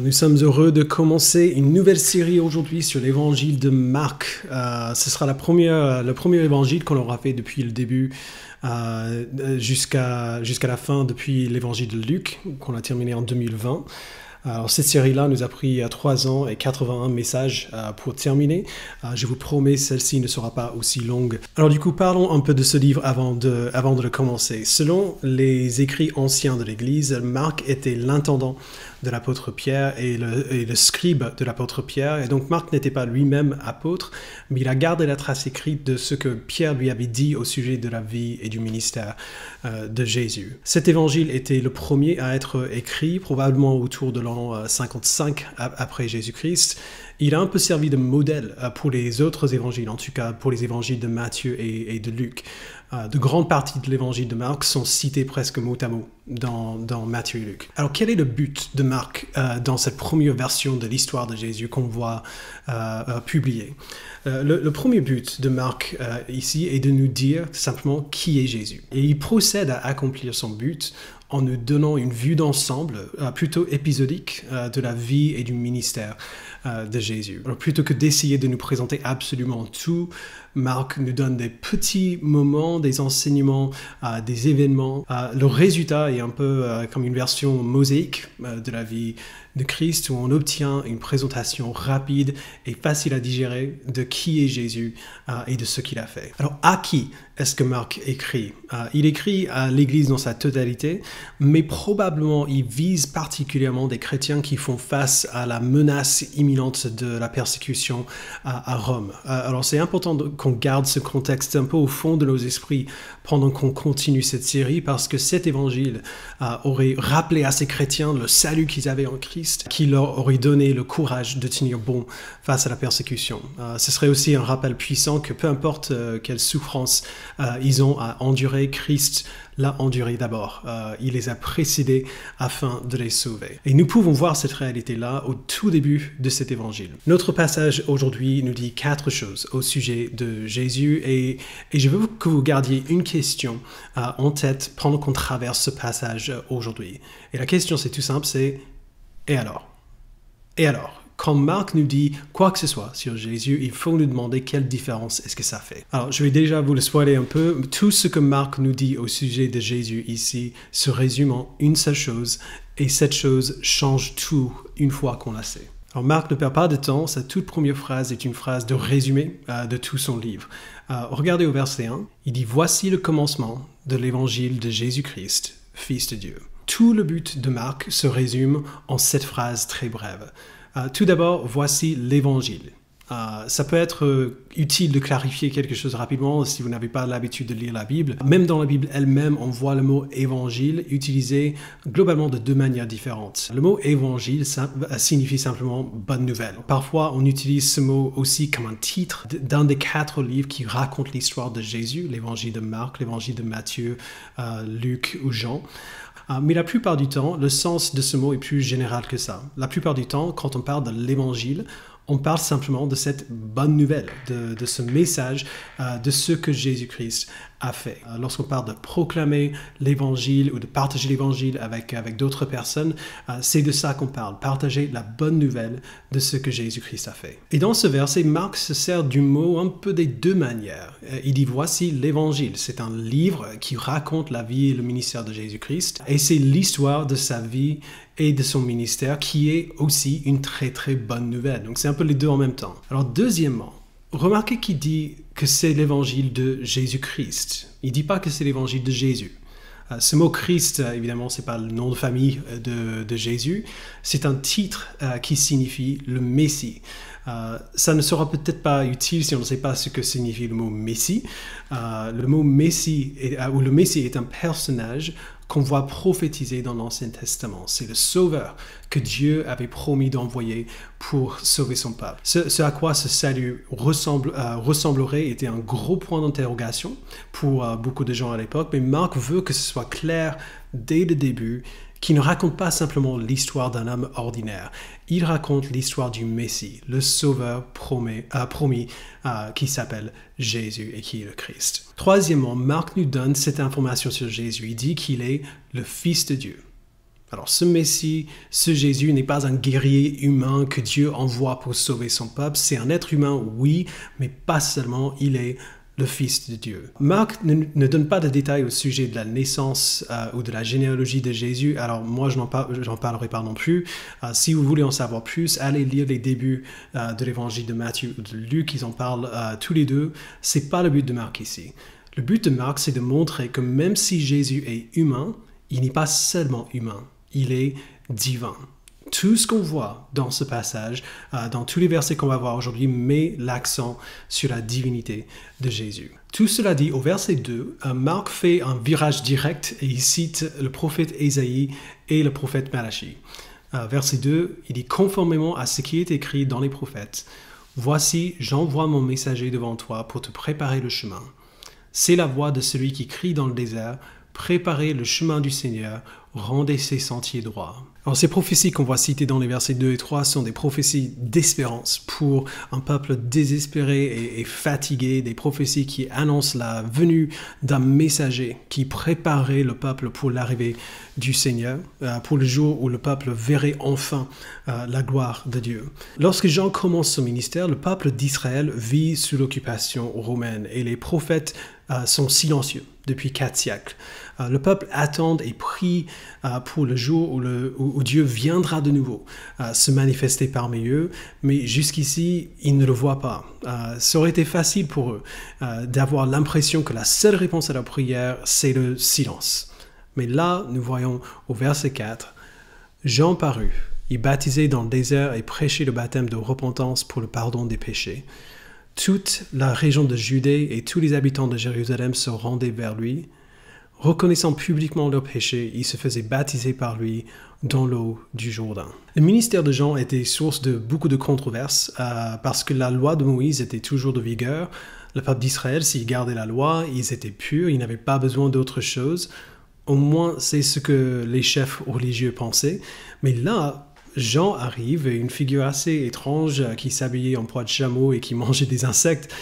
Nous sommes heureux de commencer une nouvelle série aujourd'hui sur l'évangile de Marc. Ce sera le premier évangile qu'on aura fait depuis le début jusqu'à la fin, depuis l'évangile de Luc, qu'on a terminé en 2020. Alors, cette série-là nous a pris 3 ans et 81 messages pour terminer. Je vous promets, celle-ci ne sera pas aussi longue. Alors du coup, parlons un peu de ce livre avant de le commencer. Selon les écrits anciens de l'Église, Marc était l'intendant de l'apôtre Pierre et le scribe de l'apôtre Pierre. Et donc Marc n'était pas lui-même apôtre, mais il a gardé la trace écrite de ce que Pierre lui avait dit au sujet de la vie et du ministère de Jésus. Cet évangile était le premier à être écrit, probablement autour de l'an 55 après Jésus-Christ. Il a un peu servi de modèle pour les autres évangiles, en tout cas pour les évangiles de Matthieu et de Luc. De grandes parties de l'évangile de Marc sont citées presque mot à mot dans Matthieu et Luc. Alors quel est le but de Marc dans cette première version de l'histoire de Jésus qu'on voit publiée? Le premier but de Marc ici est de nous dire simplement qui est Jésus. Et il procède à accomplir son but en nous donnant une vue d'ensemble plutôt épisodique de la vie et du ministère de Jésus. Alors, plutôt que d'essayer de nous présenter absolument tout, Marc nous donne des petits moments, des enseignements, des événements. Le résultat est un peu comme une version mosaïque de la vie de Christ, où on obtient une présentation rapide et facile à digérer de qui est Jésus et de ce qu'il a fait. Alors, à qui est-ce que Marc écrit? Il écrit à l'Église dans sa totalité, mais probablement il vise particulièrement des chrétiens qui font face à la menace imminente de la persécution à Rome. Alors, c'est important qu'on garde ce contexte un peu au fond de nos esprits pendant qu'on continue cette série, parce que cet évangile aurait rappelé à ces chrétiens le salut qu'ils avaient en Christ, qui leur aurait donné le courage de tenir bon face à la persécution. Ce serait aussi un rappel puissant que peu importe quelle souffrance ils ont à endurer, Christ l'a enduré d'abord. Il les a précédés afin de les sauver. Et nous pouvons voir cette réalité-là au tout début de cet évangile. Notre passage aujourd'hui nous dit 4 choses au sujet de Jésus, et je veux que vous gardiez une question en tête pendant qu'on traverse ce passage aujourd'hui. Et la question, c'est tout simple, c'est « Et alors ?» Et alors? Quand Marc nous dit quoi que ce soit sur Jésus, il faut nous demander quelle différence est-ce que ça fait. Alors, je vais déjà vous le spoiler un peu. Tout ce que Marc nous dit au sujet de Jésus ici se résume en une seule chose, et cette chose change tout une fois qu'on la sait. Alors, Marc ne perd pas de temps. Sa toute première phrase est une phrase de résumé de tout son livre. Regardez au verset 1. Il dit « Voici le commencement de l'évangile de Jésus-Christ, Fils de Dieu ». Tout le but de Marc se résume en cette phrase très brève. Tout d'abord, voici l'évangile. Ça peut être utile de clarifier quelque chose rapidement si vous n'avez pas l'habitude de lire la Bible. Même dans la Bible elle-même, on voit le mot évangile utilisé globalement de 2 manières différentes. Le mot évangile signifie simplement bonne nouvelle. Parfois, on utilise ce mot aussi comme un titre d'un des 4 livres qui racontent l'histoire de Jésus, l'évangile de Marc, l'évangile de Matthieu, Luc ou Jean. Mais la plupart du temps, le sens de ce mot est plus général que ça. La plupart du temps, quand on parle de l'évangile, on parle simplement de cette bonne nouvelle, de ce message, de ce que Jésus-Christ a fait. Lorsqu'on parle de proclamer l'évangile ou de partager l'évangile avec d'autres personnes, c'est de ça qu'on parle, partager la bonne nouvelle de ce que Jésus-Christ a fait. Et dans ce verset, Marc se sert du mot un peu des 2 manières. Il dit « Voici l'évangile ». C'est un livre qui raconte la vie et le ministère de Jésus-Christ, et c'est l'histoire de sa vie et de son ministère qui est aussi une très très bonne nouvelle. Donc c'est un peu les 2 en même temps. Alors deuxièmement, remarquez qu'il dit que c'est l'évangile de Jésus-Christ. Il ne dit pas que c'est l'évangile de Jésus. Ce mot Christ, évidemment, ce n'est pas le nom de famille de Jésus. C'est un titre qui signifie le Messie. Ça ne sera peut-être pas utile si on ne sait pas ce que signifie le mot Messie. Le mot Messie, ou le Messie est un personnage qu'on voit prophétiser dans l'Ancien Testament. C'est le sauveur que Dieu avait promis d'envoyer pour sauver son peuple. Ce à quoi ce salut ressemblerait était un gros point d'interrogation pour beaucoup de gens à l'époque, mais Marc veut que ce soit clair dès le début, qui ne raconte pas simplement l'histoire d'un homme ordinaire. Il raconte l'histoire du Messie, le Sauveur promis, qui s'appelle Jésus et qui est le Christ. Troisièmement, Marc nous donne cette information sur Jésus. Il dit qu'il est le Fils de Dieu. Alors ce Messie, ce Jésus n'est pas un guerrier humain que Dieu envoie pour sauver son peuple. C'est un être humain, oui, mais pas seulement, il est le Fils de Dieu. Marc ne donne pas de détails au sujet de la naissance ou de la généalogie de Jésus, alors moi j'en parlerai pas non plus. Si vous voulez en savoir plus, allez lire les débuts de l'évangile de Matthieu ou de Luc, ils en parlent tous les deux. C'est pas le but de Marc ici. Le but de Marc, c'est de montrer que même si Jésus est humain, il n'est pas seulement humain, il est divin. Tout ce qu'on voit dans ce passage, dans tous les versets qu'on va voir aujourd'hui, met l'accent sur la divinité de Jésus. Tout cela dit, au verset 2, Marc fait un virage direct et il cite le prophète Ésaïe et le prophète Malachie. Verset 2, il dit « Conformément à ce qui est écrit dans les prophètes, voici, j'envoie mon messager devant toi pour te préparer le chemin. C'est la voix de celui qui crie dans le désert, préparez le chemin du Seigneur, rendez ses sentiers droits. » Alors ces prophéties qu'on voit citées dans les versets 2 et 3 sont des prophéties d'espérance pour un peuple désespéré et fatigué, des prophéties qui annoncent la venue d'un messager qui préparait le peuple pour l'arrivée du Seigneur, pour le jour où le peuple verrait enfin la gloire de Dieu. Lorsque Jean commence son ministère, le peuple d'Israël vit sous l'occupation romaine et les prophètes sont silencieux depuis 4 siècles. Le peuple attend et prie pour le jour où Dieu viendra de nouveau se manifester parmi eux, mais jusqu'ici, ils ne le voient pas. Ça aurait été facile pour eux d'avoir l'impression que la seule réponse à la prière, c'est le silence. Mais là, nous voyons au verset 4, Jean parut, il baptisait dans le désert et prêchait le baptême de repentance pour le pardon des péchés. Toute la région de Judée et tous les habitants de Jérusalem se rendaient vers lui. Reconnaissant publiquement leurs péchés, ils se faisaient baptiser par lui dans l'eau du Jourdain. Le ministère de Jean était source de beaucoup de controverses parce que la loi de Moïse était toujours de vigueur. Le peuple d'Israël, s'ils gardaient la loi, ils étaient purs, ils n'avaient pas besoin d'autre chose. Au moins, c'est ce que les chefs religieux pensaient. Mais là, Jean arrive, une figure assez étrange qui s'habillait en poids de chameau et qui mangeait des insectes.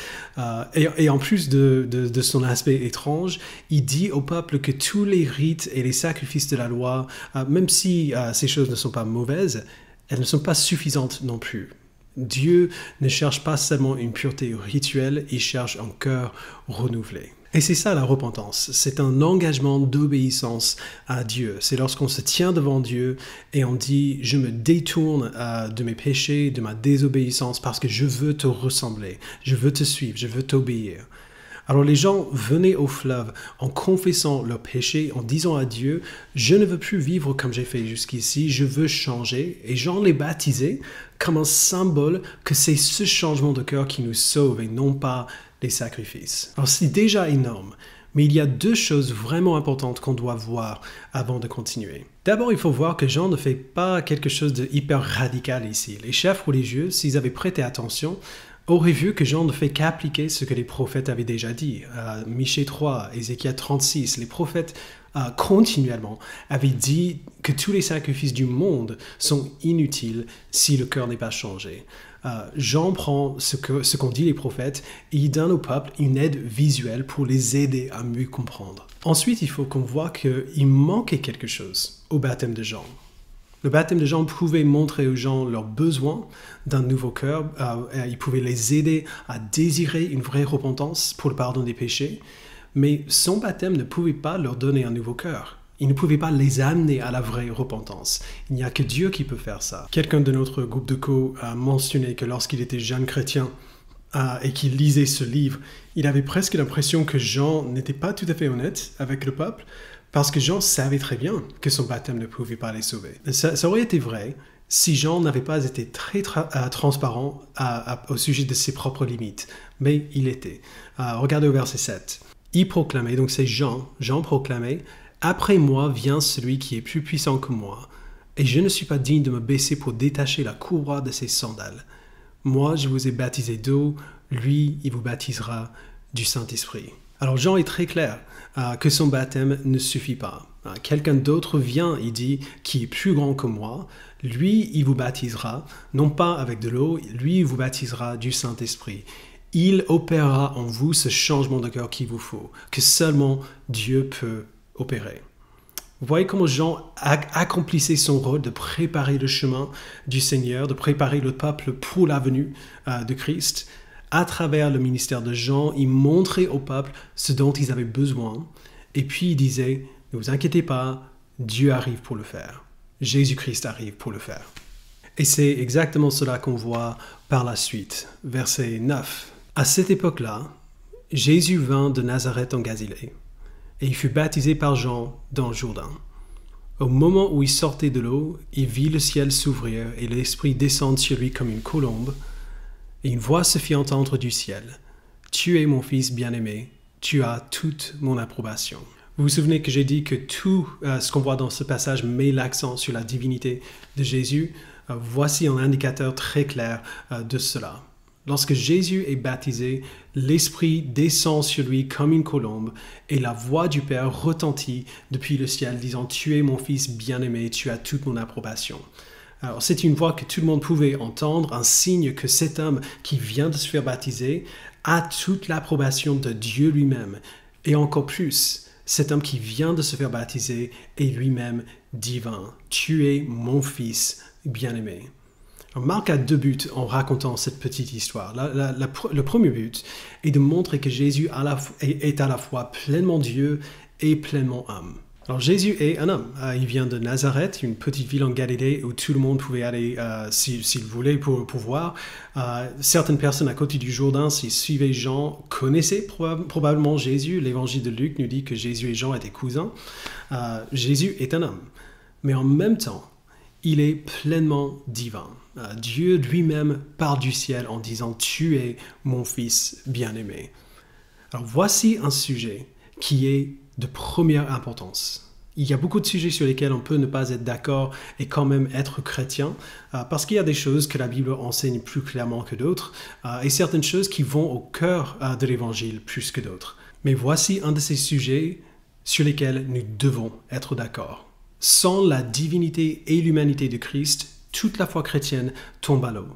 Et en plus de son aspect étrange, il dit au peuple que tous les rites et les sacrifices de la loi, même si ces choses ne sont pas mauvaises, elles ne sont pas suffisantes non plus. Dieu ne cherche pas seulement une pureté rituelle, il cherche un cœur renouvelé. Et c'est ça la repentance, c'est un engagement d'obéissance à Dieu. C'est lorsqu'on se tient devant Dieu et on dit « je me détourne de mes péchés, de ma désobéissance parce que je veux te ressembler, je veux te suivre, je veux t'obéir ». Alors les gens venaient au fleuve en confessant leurs péchés, en disant à Dieu « je ne veux plus vivre comme j'ai fait jusqu'ici, je veux changer ». Et Jean les baptisait comme un symbole que c'est ce changement de cœur qui nous sauve et non pas les sacrifices. Alors c'est déjà énorme, mais il y a 2 choses vraiment importantes qu'on doit voir avant de continuer. D'abord, il faut voir que Jean ne fait pas quelque chose de hyper radical ici. Les chefs religieux, s'ils avaient prêté attention, auraient vu que Jean ne fait qu'appliquer ce que les prophètes avaient déjà dit. Michée 3, Ézéchiel 36, les prophètes continuellement avaient dit que tous les sacrifices du monde sont inutiles si le cœur n'est pas changé. Jean prend ce qu'ont dit les prophètes et il donne au peuple une aide visuelle pour les aider à mieux comprendre. Ensuite, il faut qu'on voit qu'il manquait quelque chose au baptême de Jean. Le baptême de Jean pouvait montrer aux gens leur besoin d'un nouveau cœur, il pouvait les aider à désirer une vraie repentance pour le pardon des péchés, mais son baptême ne pouvait pas leur donner un nouveau cœur. Il ne pouvait pas les amener à la vraie repentance. Il n'y a que Dieu qui peut faire ça. Quelqu'un de notre groupe de co a mentionné que lorsqu'il était jeune chrétien et qu'il lisait ce livre, il avait presque l'impression que Jean n'était pas tout à fait honnête avec le peuple, parce que Jean savait très bien que son baptême ne pouvait pas les sauver. Ça aurait été vrai si Jean n'avait pas été très transparent au sujet de ses propres limites, mais il était. Regardez au verset 7. Il proclamait, donc c'est Jean proclamait, « Après moi vient celui qui est plus puissant que moi, et je ne suis pas digne de me baisser pour détacher la courroie de ses sandales. Moi, je vous ai baptisé d'eau, lui, il vous baptisera du Saint-Esprit. » Alors Jean est très clair que son baptême ne suffit pas. Quelqu'un d'autre vient, il dit, qui est plus grand que moi. Lui, il vous baptisera, non pas avec de l'eau, lui, il vous baptisera du Saint-Esprit. Il opérera en vous ce changement de cœur qu'il vous faut, que seulement Dieu peut opérer. Vous voyez comment Jean accomplissait son rôle de préparer le chemin du Seigneur, de préparer le peuple pour la venue de Christ. À travers le ministère de Jean, il montrait au peuple ce dont ils avaient besoin. Et puis il disait, ne vous inquiétez pas, Dieu arrive pour le faire. Jésus-Christ arrive pour le faire. Et c'est exactement cela qu'on voit par la suite. Verset 9. À cette époque-là, Jésus vint de Nazareth en Galilée. Et il fut baptisé par Jean dans le Jourdain. Au moment où il sortait de l'eau, il vit le ciel s'ouvrir et l'Esprit descendre sur lui comme une colombe. Et une voix se fit entendre du ciel. « Tu es mon Fils bien-aimé, tu as toute mon approbation. » Vous vous souvenez que j'ai dit que tout ce qu'on voit dans ce passage met l'accent sur la divinité de Jésus. Voici un indicateur très clair de cela. Lorsque Jésus est baptisé, l'Esprit descend sur lui comme une colombe et la voix du Père retentit depuis le ciel disant « Tu es mon Fils bien-aimé, tu as toute mon approbation ». Alors c'est une voix que tout le monde pouvait entendre, un signe que cet homme qui vient de se faire baptiser a toute l'approbation de Dieu lui-même. Et encore plus, cet homme qui vient de se faire baptiser est lui-même divin. « Tu es mon Fils bien-aimé ». Alors Marc a deux buts en racontant cette petite histoire. Le premier but est de montrer que Jésus est à la fois pleinement Dieu et pleinement homme. Alors Jésus est un homme. Il vient de Nazareth, une petite ville en Galilée où tout le monde pouvait aller s'il voulait pour voir. Certaines personnes à côté du Jourdain, s'ils suivaient Jean, connaissaient probablement Jésus. L'évangile de Luc nous dit que Jésus et Jean étaient cousins. Jésus est un homme. Mais en même temps, il est pleinement divin. Dieu lui-même parle du ciel en disant « Tu es mon Fils bien-aimé ». Alors voici un sujet qui est de première importance. Il y a beaucoup de sujets sur lesquels on peut ne pas être d'accord et quand même être chrétien, parce qu'il y a des choses que la Bible enseigne plus clairement que d'autres, et certaines choses qui vont au cœur de l'Évangile plus que d'autres. Mais voici un de ces sujets sur lesquels nous devons être d'accord. Sans la divinité et l'humanité de Christ, toute la foi chrétienne tombe à l'eau.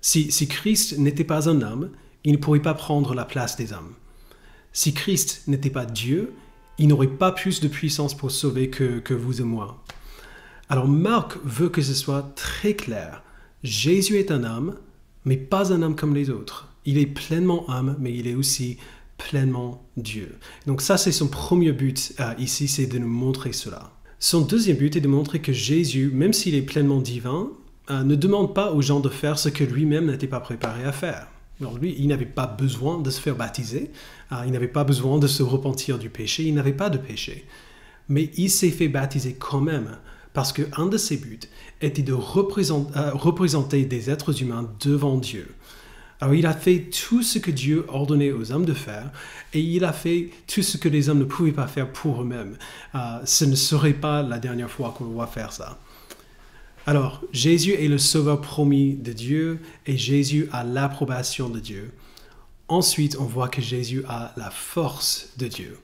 Si Christ n'était pas un homme, il ne pourrait pas prendre la place des hommes. Si Christ n'était pas Dieu, il n'aurait pas plus de puissance pour sauver que vous et moi. Alors Marc veut que ce soit très clair. Jésus est un homme, mais pas un homme comme les autres. Il est pleinement homme, mais il est aussi pleinement Dieu. Donc ça, c'est son premier but ici, c'est de nous montrer cela. Son deuxième but est de montrer que Jésus, même s'il est pleinement divin, ne demande pas aux gens de faire ce que lui-même n'était pas préparé à faire. Alors lui, il n'avait pas besoin de se faire baptiser, il n'avait pas besoin de se repentir du péché, il n'avait pas de péché. Mais il s'est fait baptiser quand même, parce qu'un de ses buts était de représenter des êtres humains devant Dieu. Alors il a fait tout ce que Dieu ordonnait aux hommes de faire, et il a fait tout ce que les hommes ne pouvaient pas faire pour eux-mêmes. Ce ne serait pas la dernière fois qu'on va faire ça. Alors, Jésus est le sauveur promis de Dieu, et Jésus a l'approbation de Dieu. Ensuite, on voit que Jésus a la force de Dieu.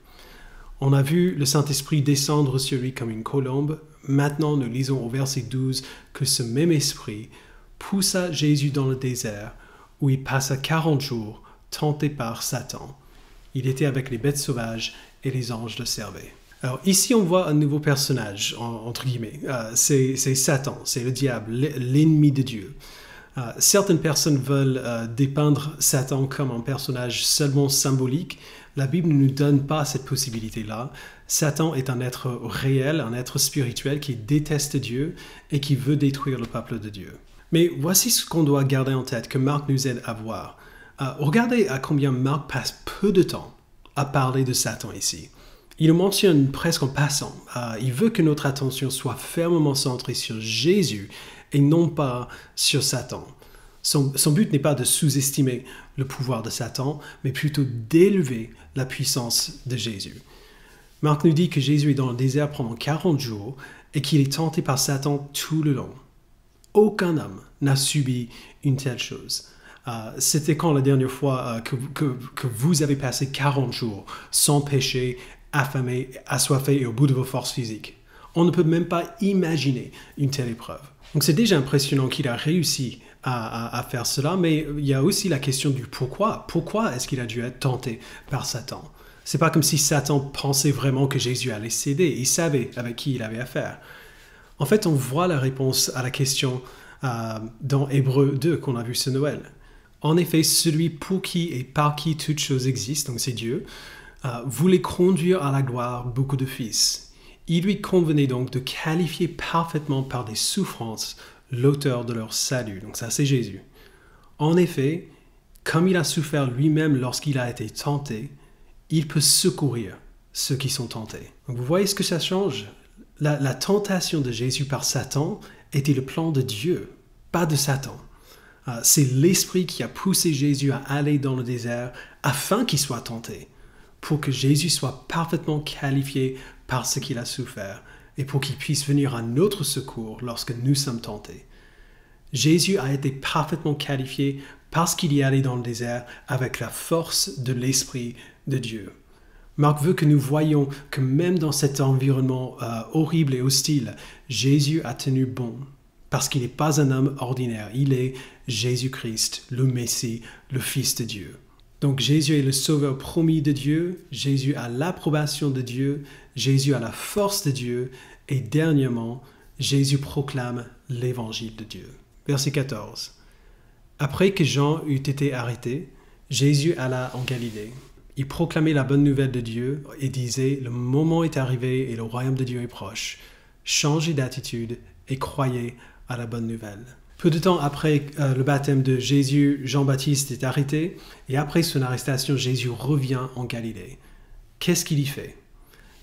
On a vu le Saint-Esprit descendre sur lui comme une colombe. Maintenant, nous lisons au verset 12 que ce même esprit poussa Jésus dans le désert, où il passa 40 jours, tenté par Satan. Il était avec les bêtes sauvages et les anges le servaient. Alors ici, on voit un nouveau personnage, entre guillemets. C'est Satan, c'est le diable, l'ennemi de Dieu. Certaines personnes veulent dépeindre Satan comme un personnage seulement symbolique. La Bible ne nous donne pas cette possibilité-là. Satan est un être réel, un être spirituel qui déteste Dieu et qui veut détruire le peuple de Dieu. Mais voici ce qu'on doit garder en tête, que Marc nous aide à voir. Regardez à combien Marc passe peu de temps à parler de Satan ici. Il le mentionne presque en passant. Il veut que notre attention soit fermement centrée sur Jésus et non pas sur Satan. Son but n'est pas de sous-estimer le pouvoir de Satan, mais plutôt d'élever la puissance de Jésus. Marc nous dit que Jésus est dans le désert pendant 40 jours et qu'il est tenté par Satan tout le long. Aucun homme n'a subi une telle chose. C'était quand la dernière fois que vous avez passé 40 jours sans péché, affamé, assoiffé et au bout de vos forces physiques? On ne peut même pas imaginer une telle épreuve. Donc c'est déjà impressionnant qu'il a réussi à faire cela, mais il y a aussi la question du pourquoi. Pourquoi est-ce qu'il a dû être tenté par Satan? C'est pas comme si Satan pensait vraiment que Jésus allait céder. Il savait avec qui il avait affaire. En fait, on voit la réponse à la question dans Hébreux 2 qu'on a vu ce Noël. En effet, celui pour qui et par qui toutes choses existent, donc c'est Dieu, voulait conduire à la gloire beaucoup de fils. Il lui convenait donc de qualifier parfaitement par des souffrances l'auteur de leur salut. Donc ça, c'est Jésus. En effet, comme il a souffert lui-même lorsqu'il a été tenté, il peut secourir ceux qui sont tentés. Donc vous voyez ce que ça change? La tentation de Jésus par Satan était le plan de Dieu, pas de Satan. C'est l'Esprit qui a poussé Jésus à aller dans le désert afin qu'il soit tenté, pour que Jésus soit parfaitement qualifié par ce qu'il a souffert et pour qu'il puisse venir à notre secours lorsque nous sommes tentés. Jésus a été parfaitement qualifié parce qu'il y allait dans le désert avec la force de l'Esprit de Dieu. Marc veut que nous voyions que même dans cet environnement horrible et hostile, Jésus a tenu bon, parce qu'il n'est pas un homme ordinaire, il est Jésus-Christ, le Messie, le Fils de Dieu. Donc Jésus est le Sauveur promis de Dieu, Jésus a l'approbation de Dieu, Jésus a la force de Dieu, et dernièrement, Jésus proclame l'Évangile de Dieu. Verset 14. Après que Jean eut été arrêté, Jésus alla en Galilée. Il proclamait la bonne nouvelle de Dieu et disait « Le moment est arrivé et le royaume de Dieu est proche. Changez d'attitude et croyez à la bonne nouvelle. » Peu de temps après le baptême de Jésus, Jean-Baptiste est arrêté et après son arrestation, Jésus revient en Galilée. Qu'est-ce qu'il y fait?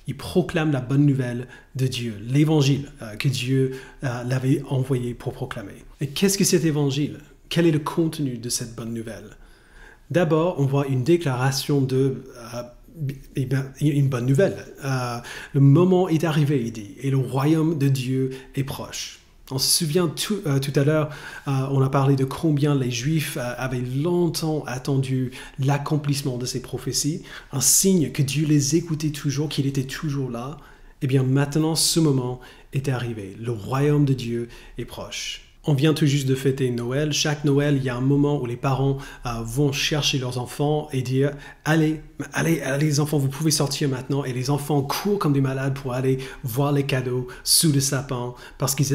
Il proclame la bonne nouvelle de Dieu, l'évangile que Dieu l'avait envoyé pour proclamer. Et qu'est-ce que cet évangile? Quel est le contenu de cette bonne nouvelle? D'abord, on voit une déclaration de une bonne nouvelle. Le moment est arrivé, il dit, et le royaume de Dieu est proche. On se souvient tout à l'heure, on a parlé de combien les Juifs avaient longtemps attendu l'accomplissement de ces prophéties, un signe que Dieu les écoutait toujours, qu'il était toujours là. Eh bien maintenant, ce moment est arrivé. Le royaume de Dieu est proche. On vient tout juste de fêter Noël. Chaque Noël, il y a un moment où les parents vont chercher leurs enfants et dire « Allez les enfants, vous pouvez sortir maintenant. » Et les enfants courent comme des malades pour aller voir les cadeaux sous le sapin parce qu'ils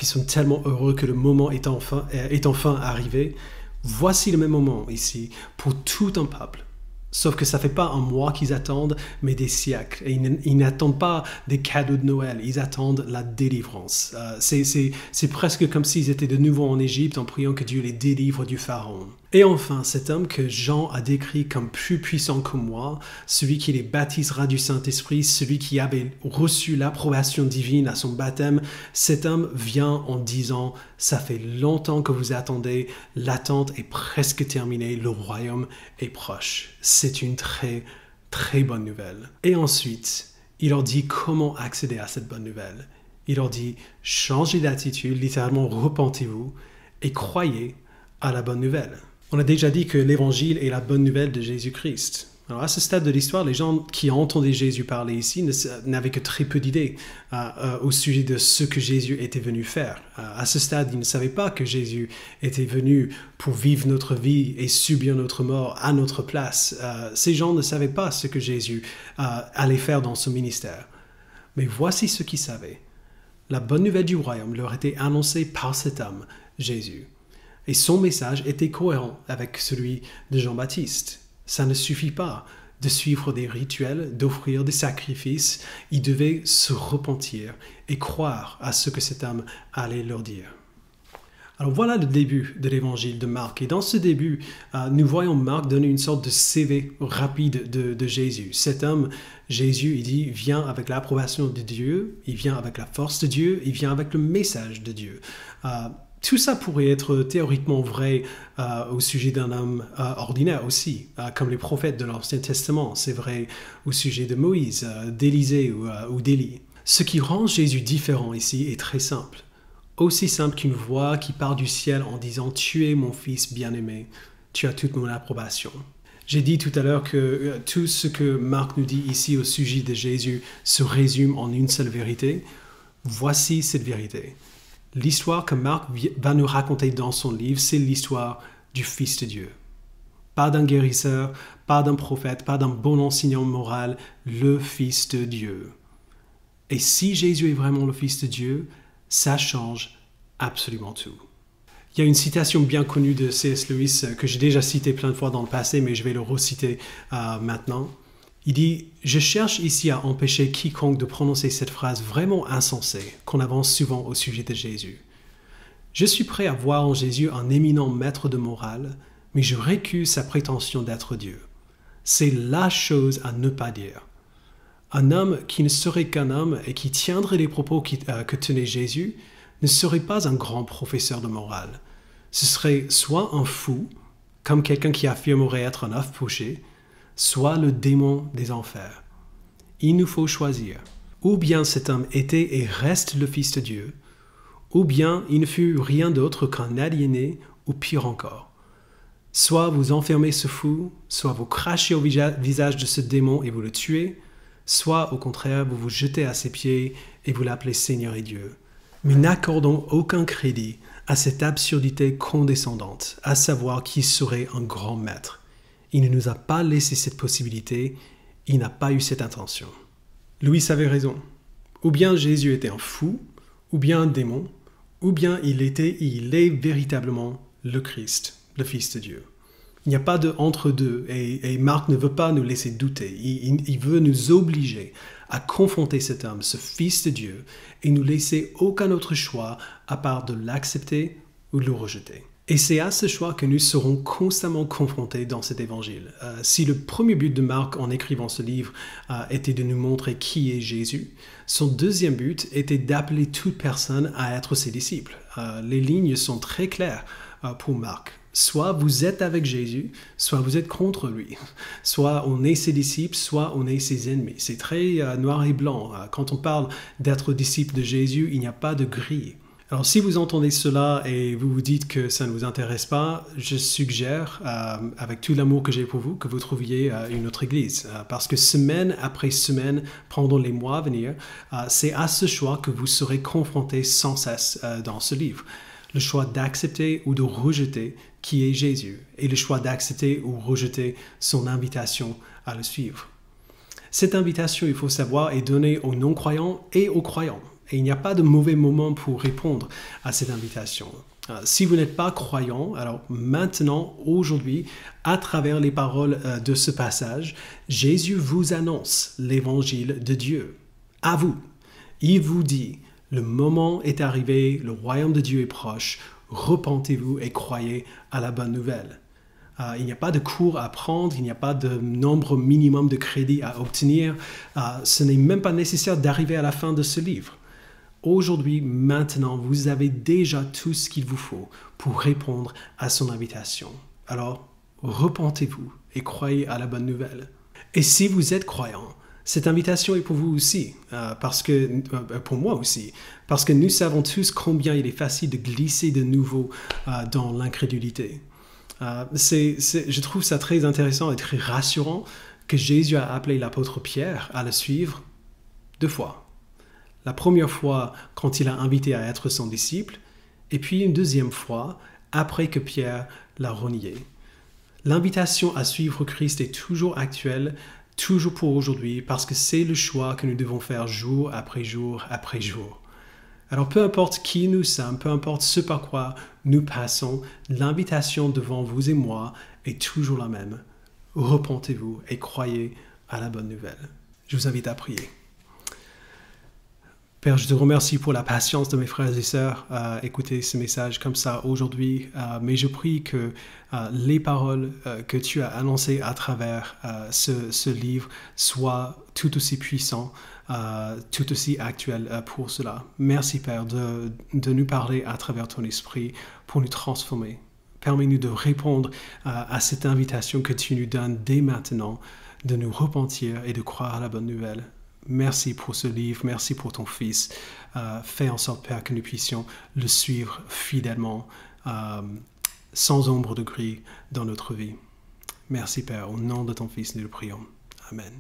sont tellement heureux que le moment est enfin arrivé. Voici le même moment ici pour tout un peuple. Sauf que ça ne fait pas un mois qu'ils attendent, mais des siècles. Et ils n'attendent pas des cadeaux de Noël, ils attendent la délivrance. C'est presque comme s'ils étaient de nouveau en Égypte en priant que Dieu les délivre du Pharaon. Et enfin, cet homme que Jean a décrit comme plus puissant que moi, celui qui les baptisera du Saint-Esprit, celui qui avait reçu l'approbation divine à son baptême, cet homme vient en disant « Ça fait longtemps que vous attendez, l'attente est presque terminée, le royaume est proche. » C'est une très, très bonne nouvelle. Et ensuite, il leur dit comment accéder à cette bonne nouvelle. Il leur dit « Changez d'attitude, littéralement repentez-vous et croyez à la bonne nouvelle. » On a déjà dit que l'évangile est la bonne nouvelle de Jésus-Christ. Alors à ce stade de l'histoire, les gens qui ont entendu Jésus parler ici n'avaient que très peu d'idées au sujet de ce que Jésus était venu faire. À ce stade, ils ne savaient pas que Jésus était venu pour vivre notre vie et subir notre mort à notre place. Ces gens ne savaient pas ce que Jésus allait faire dans son ministère. Mais voici ce qu'ils savaient. La bonne nouvelle du royaume leur était annoncée par cet homme, Jésus. Et son message était cohérent avec celui de Jean-Baptiste. Ça ne suffit pas de suivre des rituels, d'offrir des sacrifices. Ils devaient se repentir et croire à ce que cet homme allait leur dire. Alors voilà le début de l'évangile de Marc. Et dans ce début, nous voyons Marc donner une sorte de CV rapide de Jésus. Cet homme, Jésus, il dit, vient avec l'approbation de Dieu, il vient avec la force de Dieu, il vient avec le message de Dieu. Tout ça pourrait être théoriquement vrai au sujet d'un homme ordinaire aussi, comme les prophètes de l'Ancien Testament. C'est vrai au sujet de Moïse, d'Élisée ou d'Élie. Ce qui rend Jésus différent ici est très simple. Aussi simple qu'une voix qui part du ciel en disant « Tu es mon fils bien-aimé, tu as toute mon approbation ». J'ai dit tout à l'heure que tout ce que Marc nous dit ici au sujet de Jésus se résume en une seule vérité. Voici cette vérité. L'histoire que Marc va nous raconter dans son livre, c'est l'histoire du Fils de Dieu. pas d'un guérisseur, pas d'un prophète, pas d'un bon enseignant moral, le Fils de Dieu. Et si Jésus est vraiment le Fils de Dieu, ça change absolument tout. Il y a une citation bien connue de C.S. Lewis que j'ai déjà citée plein de fois dans le passé, mais je vais le reciter maintenant. Il dit « Je cherche ici à empêcher quiconque de prononcer cette phrase vraiment insensée qu'on avance souvent au sujet de Jésus. Je suis prêt à voir en Jésus un éminent maître de morale, mais je récuse sa prétention d'être Dieu. C'est la chose à ne pas dire. Un homme qui ne serait qu'un homme et qui tiendrait les propos que tenait Jésus ne serait pas un grand professeur de morale. Ce serait soit un fou, comme quelqu'un qui affirmerait être un œuf poché, soit le démon des enfers. Il nous faut choisir. Ou bien cet homme était et reste le Fils de Dieu, ou bien il ne fut rien d'autre qu'un aliéné, ou pire encore. Soit vous enfermez ce fou, soit vous crachez au visage de ce démon et vous le tuez, soit au contraire vous vous jetez à ses pieds et vous l'appelez Seigneur et Dieu. Mais n'accordons aucun crédit à cette absurdité condescendante, à savoir qui serait un grand maître. Il ne nous a pas laissé cette possibilité, il n'a pas eu cette intention. Louis avait raison. Ou bien Jésus était un fou, ou bien un démon, ou bien il est véritablement le Christ, le Fils de Dieu. Il n'y a pas de entre-deux, et Marc ne veut pas nous laisser douter. Il veut nous obliger à confronter cet homme, ce Fils de Dieu, et nous laisser aucun autre choix à part de l'accepter ou de le rejeter. Et c'est à ce choix que nous serons constamment confrontés dans cet évangile. Si le premier but de Marc en écrivant ce livre était de nous montrer qui est Jésus, son deuxième but était d'appeler toute personne à être ses disciples. Les lignes sont très claires pour Marc. Soit vous êtes avec Jésus, soit vous êtes contre lui. Soit on est ses disciples, soit on est ses ennemis. C'est très noir et blanc. Quand on parle d'être disciple de Jésus, il n'y a pas de gris. Alors si vous entendez cela et vous vous dites que ça ne vous intéresse pas, je suggère, avec tout l'amour que j'ai pour vous, que vous trouviez une autre église. Parce que semaine après semaine, pendant les mois à venir, c'est à ce choix que vous serez confrontés sans cesse dans ce livre. Le choix d'accepter ou de rejeter qui est Jésus et le choix d'accepter ou rejeter son invitation à le suivre. Cette invitation, il faut savoir, est donnée aux non-croyants et aux croyants. Et il n'y a pas de mauvais moment pour répondre à cette invitation. Si vous n'êtes pas croyant, alors maintenant, aujourd'hui, à travers les paroles de ce passage, Jésus vous annonce l'évangile de Dieu. À vous. Il vous dit, le moment est arrivé, le royaume de Dieu est proche, repentez-vous et croyez à la bonne nouvelle. Il n'y a pas de cours à prendre, il n'y a pas de nombre minimum de crédits à obtenir. Ce n'est même pas nécessaire d'arriver à la fin de ce livre. Aujourd'hui, maintenant, vous avez déjà tout ce qu'il vous faut pour répondre à son invitation. Alors, repentez-vous et croyez à la bonne nouvelle. Et si vous êtes croyant, cette invitation est pour vous aussi, pour moi aussi, parce que nous savons tous combien il est facile de glisser de nouveau dans l'incrédulité. Je trouve ça très intéressant et très rassurant que Jésus a appelé l'apôtre Pierre à le suivre 2 fois. La première fois quand il a invité à être son disciple, et puis une deuxième fois après que Pierre l'a renié. L'invitation à suivre Christ est toujours actuelle, toujours pour aujourd'hui, parce que c'est le choix que nous devons faire jour après jour après jour. Alors peu importe qui nous sommes, peu importe ce par quoi nous passons, l'invitation devant vous et moi est toujours la même. Repentez-vous et croyez à la bonne nouvelle. Je vous invite à prier. Père, je te remercie pour la patience de mes frères et sœurs à écouter ce message comme ça aujourd'hui, mais je prie que les paroles que tu as annoncées à travers ce livre soient tout aussi puissantes, tout aussi actuelles pour cela. Merci Père de nous parler à travers ton esprit pour nous transformer. Permets-nous de répondre à cette invitation que tu nous donnes dès maintenant, de nous repentir et de croire à la bonne nouvelle. Merci pour ce livre, merci pour ton Fils. Fais en sorte, Père, que nous puissions le suivre fidèlement, sans ombre de gris dans notre vie. Merci, Père, au nom de ton Fils, nous le prions. Amen.